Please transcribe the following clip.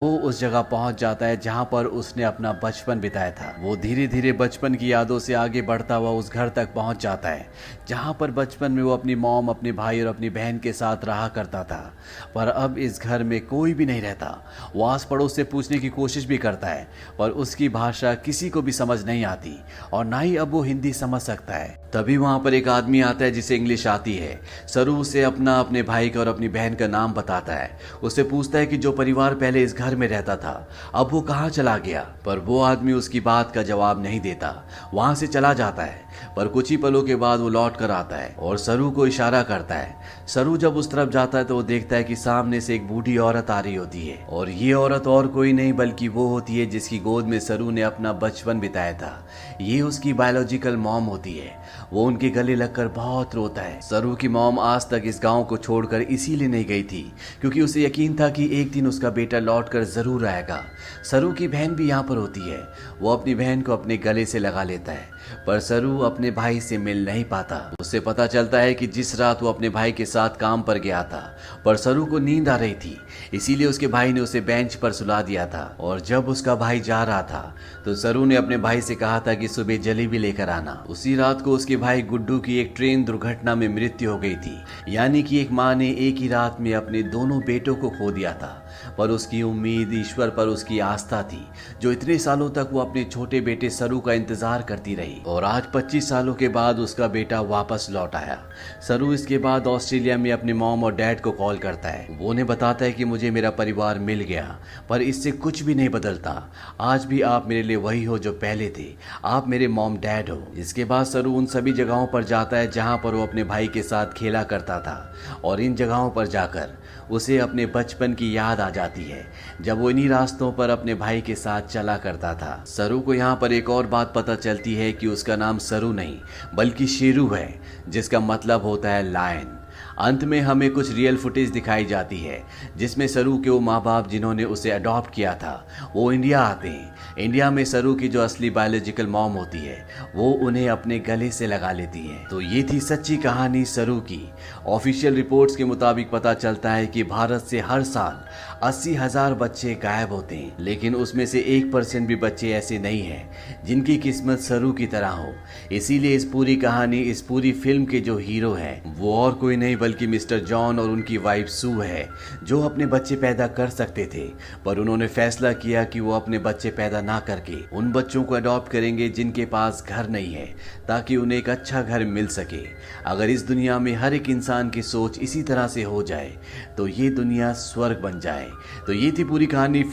वो उस जगह पहुंच जाता है जहां पर उसने अपना बचपन बिताया था। वो धीरे धीरे बचपन की यादों से आगे बढ़ता हुआ उस घर तक पहुंच जाता है जहां पर बचपन में वो अपनी मॉम, अपने भाई और अपनी बहन के साथ रहा करता था। पर अब इस घर में कोई भी नहीं रहता। वो आस पड़ोस से पूछने की कोशिश भी करता है पर उसकी भाषा किसी को भी समझ नहीं आती और ना ही अब वो हिंदी समझ सकता है। तभी वहां पर एक आदमी आता है जिसे इंग्लिश आती है। सरू उसे अपने भाई का और अपनी बहन का नाम बताता है। उससे पूछता है कि जो परिवार पहले इस घर में रहता था अब वो कहाँ चला गया। पर वो आदमी उसकी बात का जवाब नहीं देता, वहां से चला जाता है। पर कुछ ही पलों के बाद वो लौट कर आता है और सरू को इशारा करता है। सरू जब उस तरफ जाता है तो वो देखता है कि सामने से एक बूढ़ी औरत आ रही होती है और ये औरत और कोई नहीं बल्कि वो होती है जिसकी गोद में सरू ने अपना बचपन बिताया था। ये उसकी बायोलॉजिकल मॉम होती है। वो उनके गले लगकर बहुत रोता है। सरू की मॉम आज तक इस गांव को छोड़कर इसीलिए नहीं गई थी क्योंकि उसे यकीन था कि एक दिन उसका बेटा लौटकर जरूर आएगा। सरू की बहन भी यहाँ पर होती है। वो अपनी बहन को अपने गले से लगा लेता है पर सरू अपने भाई से मिल नहीं पाता। उससे पता चलता है कि जिस रात वो अपने भाई के साथ काम पर गया था पर सरू को नींद आ रही थी, इसीलिए उसके भाई ने उसे बेंच पर सुला दिया था। और जब उसका भाई जा रहा था तो सरू ने अपने भाई से कहा था कि सुबह जलेबी लेकर आना। उसी रात को उसके भाई गुड्डू की एक ट्रेन दुर्घटना में मृत्यु हो गई थी। यानी कि एक माँ ने एक ही रात में अपने दोनों बेटों को खो दिया था। पर उसकी उम्मीद ईश्वर पर उसकी आस्था थी जो इतने सालों तक वो अपने छोटे बेटे सरू का इंतजार करती रही। और आज 25 सालों के बाद उसका बेटा वापस लौट आया। सरू इसके बाद ऑस्ट्रेलिया में अपने मॉम और डैड को कॉल करता है। वो उन्हें बताता है कि मुझे मेरा परिवार मिल गया पर इससे कुछ भी नहीं बदलता। आज भी आप मेरे लिए वही हो जो पहले थे। आप मेरे मॉम डैड हो। इसके बाद सरू उन सभी जगहों पर जाता है जहां पर वो अपने भाई के साथ खेला करता था और इन जगहों पर जाकर उसे अपने बचपन की याद आ जाती है जब वो इन्हीं रास्तों पर अपने भाई के साथ चला करता था। सरू को यहाँ पर एक और बात पता चलती है कि उसका नाम सरू नहीं बल्कि शेरू है जिसका मतलब होता है लायन। अंत में हमें कुछ रियल फुटेज दिखाई जाती है जिसमें सरू के वो माँ बाप जिन्होंने उसे अडॉप्ट किया था वो इंडिया आते हैं। इंडिया में सरू की जो असली बायोलॉजिकल मॉम होती है वो उन्हें अपने गले से लगा लेती है। तो ये थी सच्ची कहानी सरू की। ऑफिशियल रिपोर्ट्स के मुताबिक पता चलता है कि भारत से हर साल 80,000 बच्चे गायब होते हैं लेकिन उसमें से 1% भी बच्चे ऐसे नहीं हैं जिनकी किस्मत सरू की तरह हो। इसीलिए इस पूरी कहानी, इस पूरी फिल्म के जो हीरो हैं वो और कोई नहीं बल्कि मिस्टर जॉन और उनकी वाइफ सू है जो अपने बच्चे पैदा कर सकते थे पर उन्होंने फैसला किया कि वो अपने बच्चे पैदा ना करके उन बच्चों को अडॉप्ट करेंगे जिनके पास घर नहीं है ताकि उन्हें एक अच्छा घर मिल सके। अगर इस दुनिया में हर एक इंसान की सोच इसी तरह से हो जाए तो ये दुनिया स्वर्ग बन जाए। तो ये थी पूरी कहानी